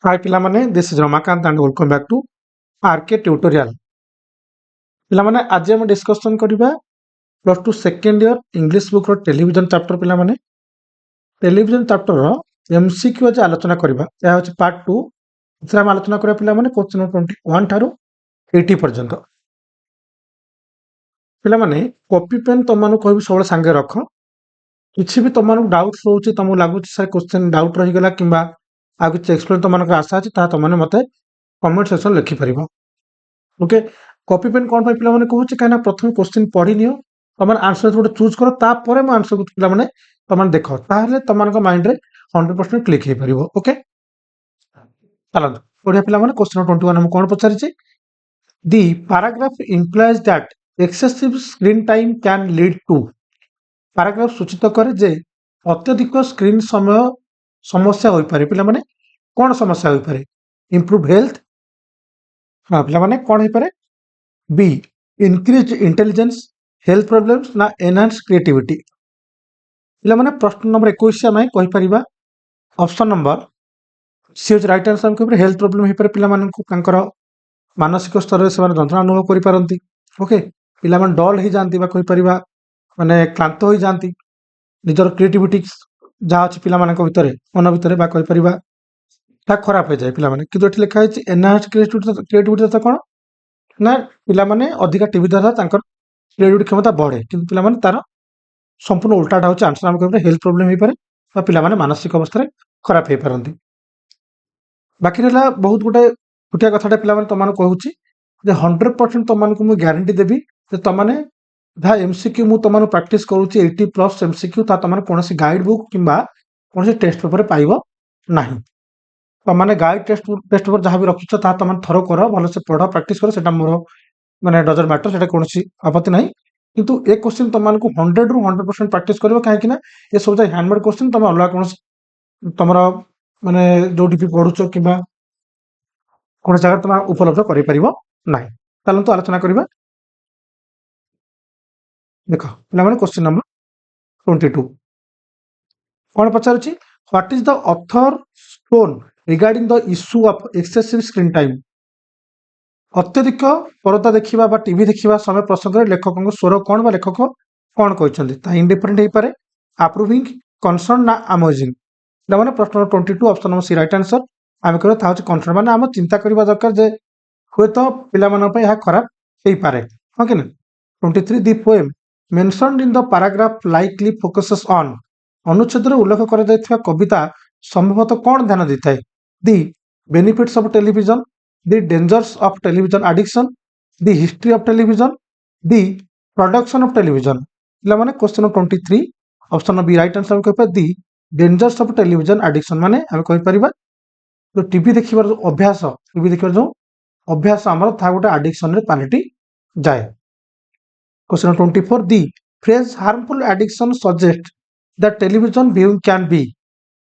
Hi ପିଲାମାନେ, this is Ramakant and welcome back to RK tutorial. ପିଲାମାନେ ଆଜି ଆମେ ଡିସ୍କସନ କରିବା plus two second year English book ର ଟେଲିଭିଜନ ଚାପ୍ଟର। ପିଲାମାନେ ଟେଲିଭିଜନ ଚାପ୍ଟର ର MCQ ଆଜି ଆଲୋଚନା କରିବା। ଏହା ହେଉଛି ପାର୍ଟ 2। ଏଥିରେ ଆମେ ଆଲୋଚନା କରିବା ପିଲାମାନେ କ୍ୱେଶ୍ଚନ ନମ୍ବର 21 ଠାରୁ 80 ପର୍ଯ୍ୟନ୍ତ। ପିଲାମାନେ କପି ପେନ୍ ତମମାନଙ୍କୁ କହିବି ସବୁବେଳେ ସାଙ୍ଗେ ରଖ। କିଛି ବି ତମମାନଙ୍କୁ ଡାଉଟ୍ସ ରହୁଛି, ତମକୁ ଲାଗୁଛି ସାର୍ କ୍ୱେଶ୍ଚନ ଡାଉଟ୍ ରହିଗଲା କିମ୍ବା ଆଉ କିଛି ଏକ୍ସପ୍ଲେନ୍ ତମମାନଙ୍କର ଆଶା ଅଛି, ତାହା ତମମାନେ ମତେ କମେଣ୍ଟ ସେକ୍ସନ ଲେଖିପାରିବ। ଓକେ, କପି ପେନ୍ କ'ଣ ପାଇଁ ପିଲାମାନେ କହୁଛି, କାହିଁକିନା ପ୍ରଥମେ କ୍ୱେଶ୍ଚନ ପଢି ନିଅ, ତମମାନେ ଆନ୍ସର ଗୋଟେ ଚୁଜ୍ କର, ତାପରେ ମୁଁ ଆନ୍ସରକୁ ପିଲାମାନେ ତମମାନେ ଦେଖ, ତାହେଲେ ତମମାନଙ୍କ ମାଇଣ୍ଡରେ 100% କ୍ଲିକ୍ ହେଇପାରିବ। ଓକେ, ଚାଲନ୍ତୁ ପଢିବା ପିଲାମାନେ। କ୍ୱେଶ୍ଚନ 21 ମୁଁ କ'ଣ ପଚାରିଛି, the paragraph implies that excessive screen time can lead to. Paragraph ସୂଚିତ କରେ ଯେ ଅତ୍ୟଧିକ ସ୍କ୍ରିନ୍ ସମୟ ସମସ୍ୟା ହୋଇପାରେ। ପିଲାମାନେ କ'ଣ ସମସ୍ୟା ହୋଇପାରେ? ଇମ୍ପ୍ରୁଭ ହେଲ୍ଥ, ହଁ ପିଲାମାନେ କ'ଣ ହେଇପାରେ? ବি ইনক্রিজ ইন্টেলিজেন্স, হেলথ প্রবলেমস না এনহান্স ক্রিয়েটিভিটি। ପିଲାମାନେ ପ୍ରଶ୍ନ ନମ୍ବର 21 ଆମେ କହିପାରିବା ଅପସନ୍ ନମ୍ବର ସି ହେଉଛି ରାଇଟ୍ ଆନ୍ସର। ଆମେ କହିପାରିବା ହେଲ୍ଥ ପ୍ରୋବ୍ଲେମ୍ ହେଇପାରେ, ପିଲାମାନଙ୍କୁ ତାଙ୍କର ମାନସିକ ସ୍ତରରେ ସେମାନେ ଯନ୍ତ୍ରଣା ଅନୁଭବ କରିପାରନ୍ତି। ଓକେ, ପିଲାମାନେ ଡଲ୍ ହେଇଯାଆନ୍ତି ବା କହିପାରିବା ମାନେ କ୍ଳାନ୍ତ ହୋଇଯାଆନ୍ତି, ନିଜର କ୍ରିଏଟିଭିଟି ଯାହା ଅଛି ପିଲାମାନଙ୍କ ଭିତରେ ମନ ଭିତରେ ବା କହିପାରିବା ତାହା ଖରାପ ହେଇଯାଏ ପିଲାମାନେ। କିନ୍ତୁ ଏଠି ଲେଖା ହେଇଛି ଏନହାନ୍ସ କ୍ରିଏଟିଭିଟି ଅର୍ଥ କ'ଣ ନା ପିଲାମାନେ ଅଧିକା ଟିଭି ଦ୍ୱାରା ତାଙ୍କର କ୍ରିଏଟିଭିଟି କ୍ଷମତା ବଢେ, କିନ୍ତୁ ପିଲାମାନେ ତାର ସମ୍ପୂର୍ଣ୍ଣ ଉଲ୍ଟାଟା ହେଉଛି ଆନ୍ସର। ଆମେ କହିପାରିବା ହେଲ୍ଥ ପ୍ରୋବ୍ଲେମ୍ ହେଇପାରେ ବା ପିଲାମାନେ ମାନସିକ ଅବସ୍ଥାରେ ଖରାପ ହେଇପାରନ୍ତି। ବାକି ରହିଲା ବହୁତ ଗୋଟେ ଛୋଟିଆ କଥାଟା ପିଲାମାନେ ତମମାନଙ୍କୁ କହୁଛି ଯେ 100% ତମମାନଙ୍କୁ ମୁଁ ଗ୍ୟାରେଣ୍ଟି ଦେବି ଯେ ତମମାନେ ଯାହା MCQ ମୁଁ ତମମାନଙ୍କୁ ପ୍ରାକ୍ଟିସ କରୁଛି 80+ MCQ, ତାହା ତମମାନେ କୌଣସି ଗାଇଡ ବୁକ୍ କିମ୍ବା କୌଣସି ଟେଷ୍ଟ ପେପରରେ ପାଇବ ନାହିଁ। ତମମାନେ ଗାଇଡ ଟେଷ୍ଟ ପେପର ଯାହା ବି ରଖିଛ ତାହା ତମମାନେ ଥର କର, ଭଲସେ ପଢ, ପ୍ରାକ୍ଟିସ କର, ସେଟା ମୋର ମାନେ ଡଜଣ୍ଟ ମ୍ୟାଟର, ସେଟା କୌଣସି ଆପତ୍ତି ନାହିଁ। କିନ୍ତୁ ଏ କ୍ୱେଶ୍ଚିନ୍ ତମମାନଙ୍କୁ 100ରୁ 100% ପ୍ରାକ୍ଟିସ କରିବ, କାହିଁକି ନା ଏସବୁ ଯାକ ହ୍ୟାଣ୍ଡମେଡ୍ କ୍ୱେଶ୍ଚିନ୍, ତମେ ଅଲଗା କୌଣସି ତମର ମାନେ ଯୋଉଠି ବି ପଢୁଛ କିମ୍ବା କୌଣସି ଜାଗାରେ ତମେ ଉପଲବ୍ଧ କରିପାରିବ ନାହିଁ। ଚାଲନ୍ତୁ ଆଲୋଚନା କରିବା। ଦେଖ ପିଲାମାନେ କ୍ୱେଶ୍ଚିନ୍ ନମ୍ବର 22 କ'ଣ ପଚାରୁଛି, what is the author's tone regarding the issue of excessive screen time. ଅତ୍ୟଧିକ ପରଦା ଦେଖିବା ବା ଟିଭି ଦେଖିବା ସମୟ ପ୍ରସଙ୍ଗରେ ଲେଖକଙ୍କ ସ୍ୱର କ'ଣ ବା ଲେଖକ କ'ଣ କହିଛନ୍ତି? ତା ଇଣ୍ଡିଫରେଣ୍ଟ ହେଇପାରେ, ଆପ୍ରୁଭିଂ, କନସର୍ନ ନା ଆମେଜିଂ। ପିଲାମାନେ ପ୍ରଶ୍ନ 22 option number C right answer. ଆମେ କହିବା ତାହା ହେଉଛି କନସର୍ନ, ମାନେ ଆମେ ଚିନ୍ତା କରିବା ଦରକାର ଯେ ହୁଏତ ପିଲାମାନଙ୍କ ପାଇଁ ଏହା ଖରାପ ହେଇପାରେ, ହଁ କି ନା। 23 the poem mentioned in the paragraph likely focuses on. ଅନୁଚ୍ଛେଦରେ ଉଲ୍ଲେଖ କରାଯାଇଥିବା କବିତା ସମ୍ଭବତଃ କ'ଣ ଧ୍ୟାନ ଦେଇଥାଏ? The benefits of television, the dangers of television addiction, the history of television, the production of television. ପିଲାମାନେ question 23 option B right answer. ଆମେ କହିପାରିବା the dangers of television addiction, ମାନେ ଆମେ କହିପାରିବା ଯୋଉ ଟିଭି ଦେଖିବାର ଯୋଉ ଅଭ୍ୟାସ, ଟିଭି ଦେଖିବାର ଯୋଉ ଅଭ୍ୟାସ ଆମର, ତାହା ଗୋଟେ ଆଡିକ୍ସନରେ ପାଲଟି ଯାଏ। Question 24 the phrase harmful addiction suggest that television viewing can be.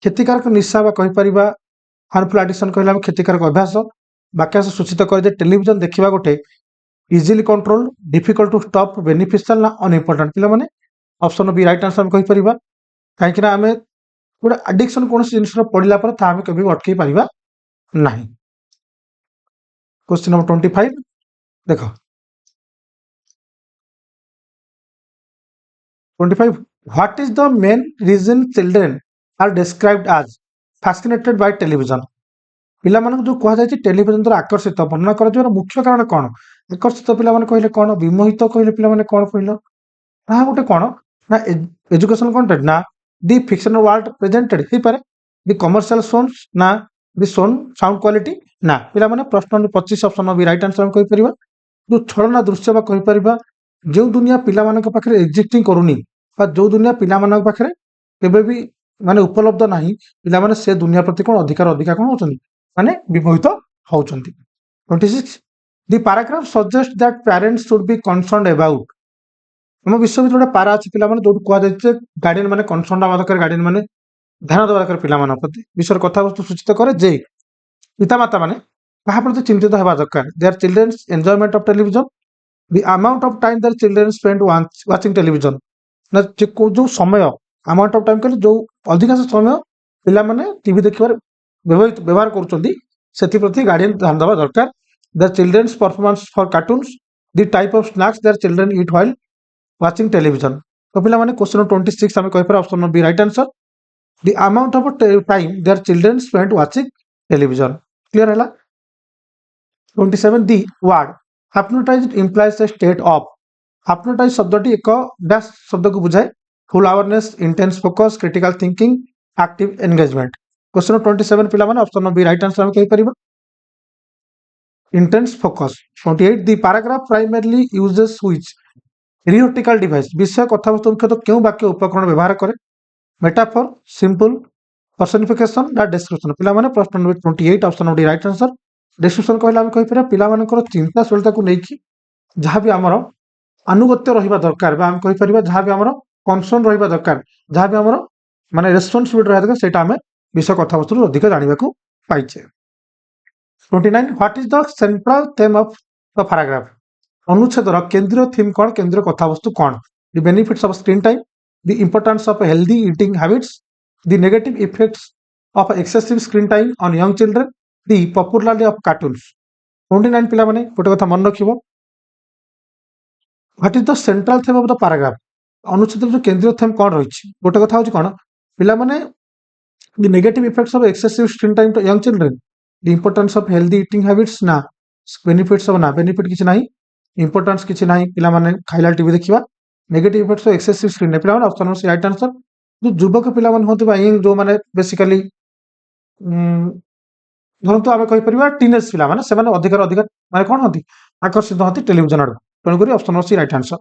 କ୍ଷତିକାରକ ନିଶା ବା କହିପାରିବା ହାର୍ମଫୁଲ ଆଡିକ୍ସନ କହିଲେ ଆମେ କ୍ଷତିକାରକ ଅଭ୍ୟାସ, ବାକ୍ୟାଂଶ ସୂଚିତ କରେ ଯେ ଟେଲିଭିଜନ ଦେଖିବା ଗୋଟେ easily control, difficult to stop, beneficial ନା ଅନଇମ୍ପୋର୍ଟାଣ୍ଟ। ପିଲାମାନେ ଅପସନ୍ ବି ରାଇଟ୍ ଆନ୍ସର ଆମେ କହିପାରିବା, କାହିଁକି ନା ଆମେ ଗୋଟେ ଆଡିକ୍ସନ କୌଣସି ଜିନିଷର ପଡିଲା ପରେ ତାହା ଆମେ କେବେ ବି ଅଟକେଇ ପାରିବା ନାହିଁ। କ୍ୱେଶ୍ଚନ ନମ୍ବର 25 ଦେଖ 25 what is the main reason children are described as fascinated by television। ପିଲାମାନଙ୍କୁ ଯୋଉ କୁହାଯାଇଛି ଟେଲିଭିଜନ ଦ୍ୱାରା ଆକର୍ଷିତ, ବର୍ଣ୍ଣନା କରାଯିବାର ମୁଖ୍ୟ କାରଣ କ'ଣ? ଆକର୍ଷିତ ପିଲାମାନେ କହିଲେ କ'ଣ? ବିମୋହିତ କହିଲେ ପିଲାମାନେ କ'ଣ କହିଲ? ତାହା ଗୋଟେ କ'ଣ ନା ଏଜୁକେସନ କଣ୍ଟେଣ୍ଟ ନା ଦି ଫିକ୍ସନାଲ ୱାର୍ଲଡ ପ୍ରେଜେଣ୍ଟେଡ ହେଇପାରେ, ଦି କମର୍ସିଆଲ ସୋନ୍ସ ନା ଦି ସୋନ୍ ସାଉଣ୍ଡ କ୍ୱାଲିଟି ନା। ପିଲାମାନେ ପ୍ରଶ୍ନ 25 ଅପସନ୍ ବି ରାଇଟ୍ ଆନ୍ସର ଆମେ କହିପାରିବା ଯୋଉ ଛଳନା ଦୃଶ୍ୟ ବା କହିପାରିବା ଯେଉଁ ଦୁନିଆ ପିଲାମାନଙ୍କ ପାଖରେ ଏକ୍ଜିଷ୍ଟିଂ କରୁନି ବା ଯୋଉ ଦୁନିଆ ପିଲାମାନଙ୍କ ପାଖରେ କେବେ ବି ମାନେ ଉପଲବ୍ଧ ନାହିଁ, ପିଲାମାନେ ସେ ଦୁନିଆ ପ୍ରତି କ'ଣ ଅଧିକା କ'ଣ ହଉଛନ୍ତି, ମାନେ ବିମୋହିତ ହଉଛନ୍ତି। 26 the paragraph suggest that parents should be concerned about. ଆମ ବିଶ୍ୱବିଦ୍ୟାଳୟ ଗୋଟେ ପାରା ଅଛି ପିଲାମାନେ, ଯୋଉଠି କୁହାଯାଇଛି ଯେ ଗାର୍ଡିଆନ ମାନେ କନସର୍ଣ୍ଣ ହେବା ଦରକାର, ଗାର୍ଡିଆନ ମାନେ ଧ୍ୟାନ ଦେବା ଦରକାର ପିଲାମାନଙ୍କ ପ୍ରତି। ବିଷୟର କଥାବସ୍ତୁ ସୂଚିତ କରେ ଯେ ପିତାମାତା ମାନେ କାହା ପ୍ରତି ଚିନ୍ତିତ ହେବା ଦରକାର। Their children's enjoyment of television, the amount of time their children spend watching television. ନା ଯୋଉ ସମୟ, ଆମାଉଣ୍ଟ ଅଫ ଟାଇମ କହିଲେ ଯୋଉ ଅଧିକାଂଶ ସମୟ ପିଲାମାନେ ଟିଭି ଦେଖିବାରେ ବ୍ୟବହାର କରୁଛନ୍ତି ସେଥିପ୍ରତି ଗାର୍ଡିଆନ ଧ୍ୟାନ ଦେବା ଦରକାର। The children's performance for cartoons, the type of snacks their children eat while watching television. ତ ପିଲାମାନେ କ୍ୱେଶ୍ଚନ 26 ଆମେ କହିପାରିବା option number B right answer. The amount of time their children spend watching television. Clear ହେଲା। 27 the word hypnotized implies a state of. Hypnotize ଶବ୍ଦଟି ଏକ dash ଶବ୍ଦକୁ ବୁଝାଏ। Full awareness, intense focus, critical thinking, active engagement. Question 27 पिलाମାନେ option number B right answer हम कहि परिबा intense focus. 28 the paragraph primarily uses which rhetorical device. विषय कथावस्तु मुख्यतः क्यों वाक्य उपकरण व्यवहार करे? मेटाफर, सिंपल, पर्सनिफिकेशन ना डिस्क्रिप्शन। पिलाମାନେ प्रश्न नंबर 28 option number D right answer. Description कहला हम कहि परिबा पिलाମାନଙ୍କର ଚିନ୍ତାଶୀଳତା को ନେଇକି ଯାହା भी ଆମର अनुगत्य रहिबा दरकार बा हम कहि परिबा ଯାହା भी ଆମର कन्सर्न रहिबा दरकार ଯାହା भी ଆମର माने रेस्पोंसिबिलिटी रहिबा दरकार सेटा हमें विषय कथावस्तु अधिक जानिबाकू पाइछे। 29 what is the central theme of the paragraph. अनुच्छेदर केंद्रीय थीम कौन, केंद्रीय कथावस्तु कौन? The benefits of screen time, the importance of healthy eating habits, the negative effects of excessive screen time on young children, the popularity of cartoons. 29 पिला माने गोटे कथा मन रखिबो, what is the central theme of the paragraph. अनुच्छेदर जो केंद्रीय theme कौन रहिछि गोटे कथा होछि कोन पिला माने the negative effects of excessive screen time to young children, the importance of healthy eating habits ना benefits of ना benefit किछि नाही, importance किछि नाही पिला माने खाइला टीवी देखिबा, negative effects of excessive screen time पिला माने option number C right answer. जो युवक पिला माने होते बा यंग जो माने बेसिकली धरंतु आमे कहि परिबा टीनेज पिला माने से माने अधिक माने कोन होती आकर्षित होती टेलीविजन आड़। तण करी option number C right answer.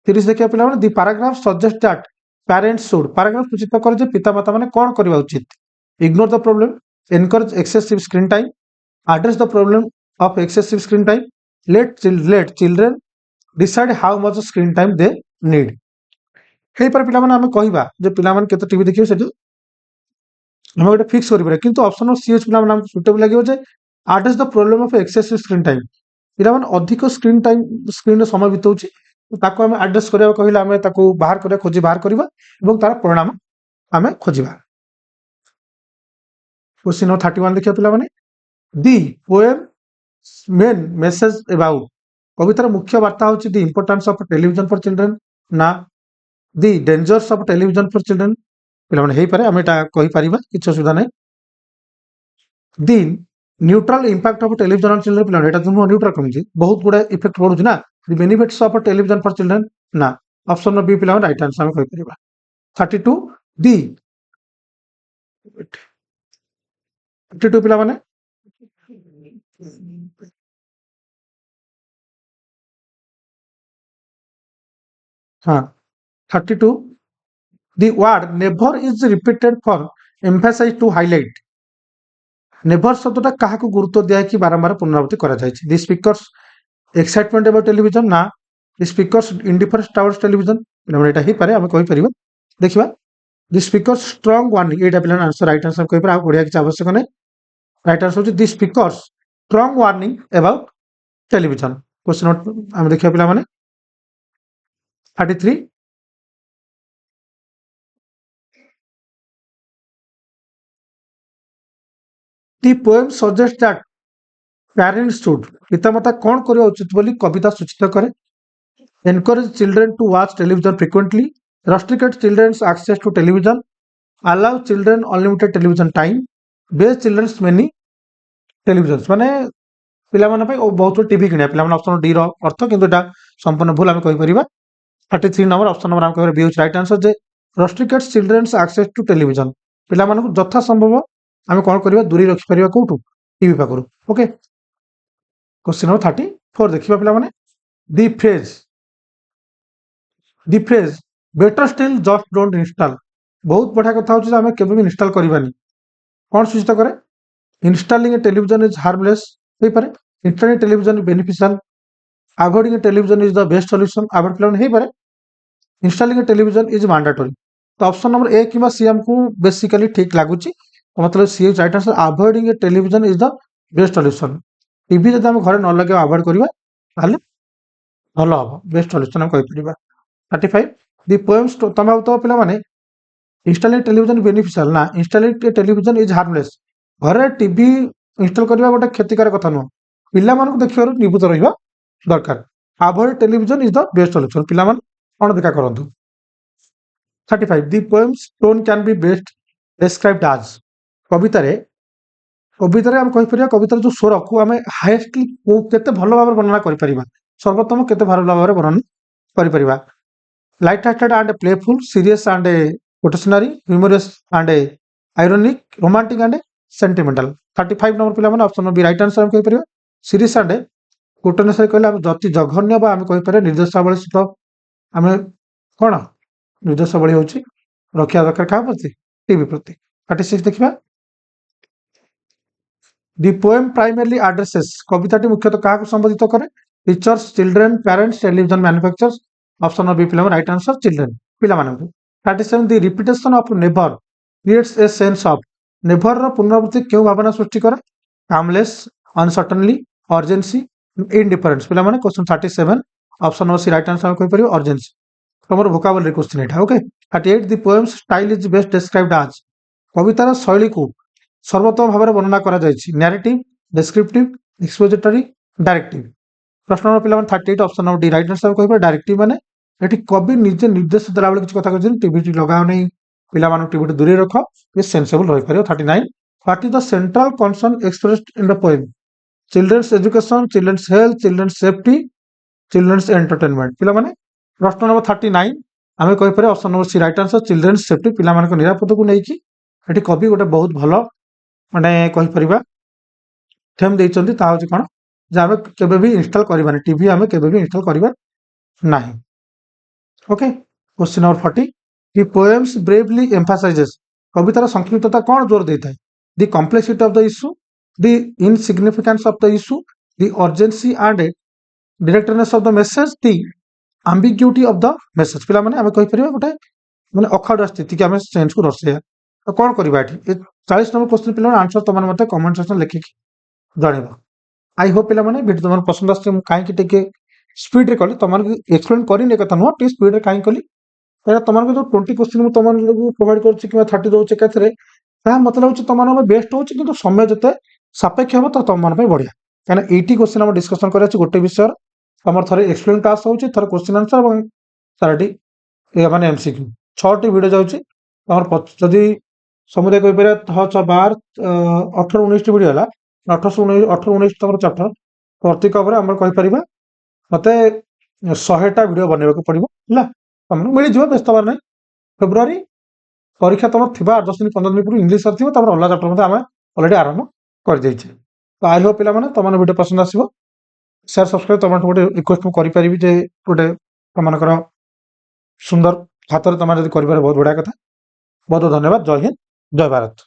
30 देखिया पिला माने the paragraph suggest that parents should. पैराग्राफ सूचित करे जे पितामाता माने कोन करबा उचित? Ignore the problem, encourage excessive screen time, address the problem of excessive screen time, let children decide how much screen time they need. हे पर पिला माने हमें कहबा जे पिला माने केते टीवी देखियो सेठी हम गोटे फिक्स करि परबा, किंतु ऑप्शन नंबर सी पिला माने सुटेबल लागियो जे address the problem of excessive screen time. पिला माने अधिक स्क्रीन टाइम स्क्रीन समय बितौछि ताको हमें एड्रेस करिया कहिला हमें ताको बाहर करिया खोजी बाहर करबा एवं तार परिणाम हमें खोजिबा। क्वेश्चन नंबर 31 देखिया पिला माने the poem main message about. कवितार मुख्य वार्ता होछि the importance of television for children ना the dangers of television for children. पिला माने हेई पारे हमें एटा कहि परिबा किछ असुविधा नै। The neutral impact of television on children. पिला एटा तुम न्यूट्रल कमि बहुत गुडा इफेक्ट पडुछि ना। दी benefits of television for children ना ऑप्शन नंबर बी पिला राइट आंसर हम कहि परिबा। 32 दी 52 पिला माने हाँ 32 the word never is repeated for emphasize to highlight. Never शब्दटा काहाकू गुरुत्व दिया कि बारंबार पुनरावृत्ति करा जायछि। The speaker's excitement about television ना the speaker's indifference towards television. पिला एटा ही पारे हम कहि परिबा। देखिबा दी स्पीकर्स स्ट्रांग वार्निंग एटा पिला आंसर राइट आंसर कहि पर आ ओडिया कि आवश्यक नै। राइट आंसर होछि the speaker's strong warning about television. Question हम देखिया पिला माने 33 the poem suggest that parents should. पितामाता कौन करबा उचित बोली कविता सूचित करे? Encourage children to watch television frequently, restrict children's access to television, allow children unlimited television time, बेज चिल्ड्रन्स मेनी टेलीविजन। माने पिला माने पे बहुत टीवी किनिया पिला माने ऑप्शन डी रो अर्थ किंतु एटा संपूर्ण भूल हम कहि परिबा। 33 नंबर ऑप्शन नंबर हम कहि बी इज राइट आंसर जे restrict children's access to television. पिला माने यथा संभव हम कोन करिवा दूरी रखि परिबा कोठू टीवी पाकरू। ओके क्वेश्चन नंबर 34 देखिबा पिला माने the phrase better still just don't install. बहुत बढ़िया कथा होछि हमें केबे भी इंस्टॉल करिबानी कोन सूचित करे? Installing a television is harmless हे पारे, installing television is beneficial, avoiding a television is the best solution. Avoid plan हे पारे, installing a television is mandatory. तो ऑप्शन नंबर ए किबा सी हमकू बेसिकली ठीक लागुची, मतलब C is right answer. Avoiding a television is the best solution. TV जदि हम घरे न लगे अवॉइड करिबा ताले भलो हो, बेस्ट सॉल्यूशन हम कहि परिबा। 35 दी पोएम्स तमा तो पिला माने इंस्टॉलिंग टेलीविजन बेनिफिशियल ना इंस्टॉलिंग टेलीविजन इज हार्मलेस। घरे टीवी इनस्टॉल करबा गोटे क्षतिकार कथा नुह पिला मानक देखिबार निबुत रहिबा दरकार avoid television is the best solution पिला मान अणदेखा करंतु 35 the poem's tone can be best described as कवितारे आम कहि परिया कवितार जो स्वर को आम हाईएस्टली केते भलो भाव वर्णना करि परिबा सर्वोत्तम केते भलो भाव वर्णना करि परिबा light hearted and playful serious and cautionary humorous and ironic romantic and sentimental 35 number पिला माने ऑप्शन बी राइट आंसर हम कहि परिबा सीरीज एंड कोटेशनरी कहले हम जति जघन्य बा हम कहि परिया निर्देशावली सहित आम कोन निर्देशावली होची रखिया दरकार का प्रति टीवी प्रति 36 देखिबा The poem primarily addresses कविताटी मुख्यतः काहाକୁ संबोधित करे teachers children parents television manufacturers option B पिला राइट आंसर चिल्ड्रेन पिला मानकु 37 the repetition of never creates a sense of never रो पुनरावृत्ति क्यों भावना सृष्टि करे कामलेस अनसर्टेनली अर्जेंसी इंडिफरेंस पिला माने question 37 option C right answer कोइ परियो अर्जेंसी हमर वोकाबुलरी क्वेश्चन एटा okay 38 the poem's style is best described as कवितार शैली को सर्वोत्तम भाव वर्णना करा जायछि नैरेटिव डिस्क्रिप्टिव एक्सपोजिटरी डायरेक्टिव प्रश्न नंबर पिला 38 option number D right answer कहबा डायरेक्टिव माने एठी कवि निजे निर्देश देला बेले किछ कथा कहछन टीवी लगाओ नै पिला मानु टीवी दूरे रख ये सेंसेबल रहि परियो 39 what is the central concern expressed in the poem children's education children's health children's safety children's entertainment पिला माने प्रश्न नंबर 39 आमे कहि परियो option number C right answer children's safety पिला मानको निरापद को नै कि एठी कवि गोटे बहुत भलो माने कहि परिबा थेम देइचंती ता होची कोन जे आमे केबे भी इंस्टॉल करिबानी टीवी आमे केबे भी इंस्टॉल करिबा नाही okay question number 40 the poem's briefly emphasizes कवितार संक्षिप्तता कोन जोर देता है the complexity of the issue the insignificance of the issue the urgency and directness of the message the ambiguity of the message पिला माने आमे कहि परिबा गोटे माने अखाड़ स्थिति कि आमे सेंस को दर्शाया तो कौन करवा ये 40 नंबर क्वेश्चन पिला आंसर तुम मत कमेंट सेक्शन लिखिकी जनइब आई होप पिला वीडियो तुम पसंद आसे कहीं टे स्पीड रे कली तुम एक्सप्लेन करनी कथा नुह टे स्पीड रे कहीं कली तुम जो 20 क्वेश्चन तुम प्रोवाइड कर 30 दूसरे क्या मत लगे तुम बेस्ट हो समय जिते सापेक्ष हम तो तुम मन बढ़िया कहीं 80 क्वेश्चन आम डिस्कसन कर गोटे विषय तुम थे एक्सप्लेन क्लास हो क्वेश्चन आंसर और साराटी माने एमसीक्यू 6टी वीडियो जाऊँगी जदि समुदाय कही पारे 12 18 19 टी वीडियो है 18 19 तुम चैप्टर प्रत्येक आम कहीपर मत 100टा वीडियो बनवाक पड़ो है तुम मिल जाए व्यस्त हबार ना फेब्रुआरी परीक्षा तुम थी 8 10 दिन 15 दिन पूर्व इंग्लीश सर थी तुम अलग चैप्टर आम अलरेडी आरंभ कर देचे तो आई होप पिला तुम वीडियो पसंद आसो शेयर सब्सक्राइब तुम गोटे रिक्वेस्ट मुझे जे गोटे तुम सुंदर हाथ में तुम जब कर बहुत बढ़िया कथा बहुत धन्यवाद जय हिंद जय भारत।